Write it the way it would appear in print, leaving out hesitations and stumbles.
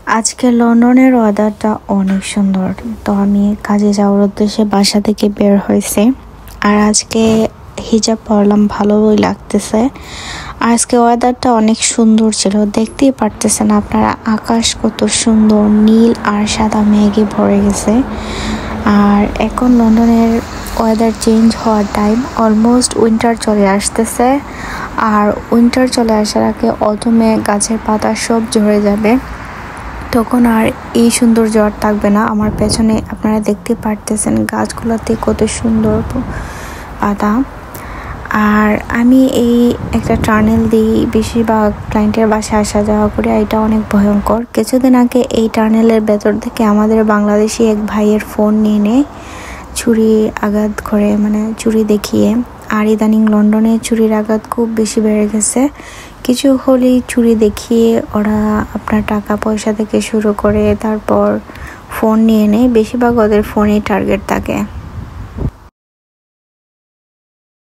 আজকে লন্ডনের ওয়েদারটা অনেক সুন্দর। তো আমি কাজে যাওয়ার উদ্দেশ্যে বাসা থেকে বের হয়েছি। আর আজকে হিজাব পরলাম, ভালোই লাগতেছে। আজকে ওয়েদারটা অনেক সুন্দর ছিল, দেখতেই পারতেছেন আপনারা, আকাশ কত সুন্দর নীল আর সাদা মেঘে ভরে গেছে। আর এখন লন্ডনের ওয়েদার চেঞ্জ হওয়ার টাইম, অলমোস্ট উইন্টার চলে আসতেছে। আর উইন্টার চলে আসার আগে অদমে গাছের পাতা সব ঝরে যাবে, তখন আর এই সৌন্দর্য আর থাকবে না। আমার পেছনে আপনারা দেখতে পারতেছেন গাছগুলোতে কত সুন্দর পাতা। আর আমি এই একটা টানেল দিই বেশিরভাগ ক্লায়েন্টের বাসায় আসা যাওয়া করি। এটা অনেক ভয়ঙ্কর। কিছুদিন আগে এই টানেলের ভেতর থেকে আমাদের বাংলাদেশি এক ভাইয়ের ফোন নিয়ে নেয়, ছুরি আঘাত করে, মানে ছুরি দেখিয়ে। আর ইদানিং লন্ডনে চুরির আঘাত খুব বেশি বেড়ে গেছে। কিছু হলেই চুরি দেখিয়ে ওরা আপনার টাকা পয়সা থেকে শুরু করে তারপর ফোন নিয়ে নেয়। বেশিরভাগ ওদের ফোনেই টার্গেট থাকে।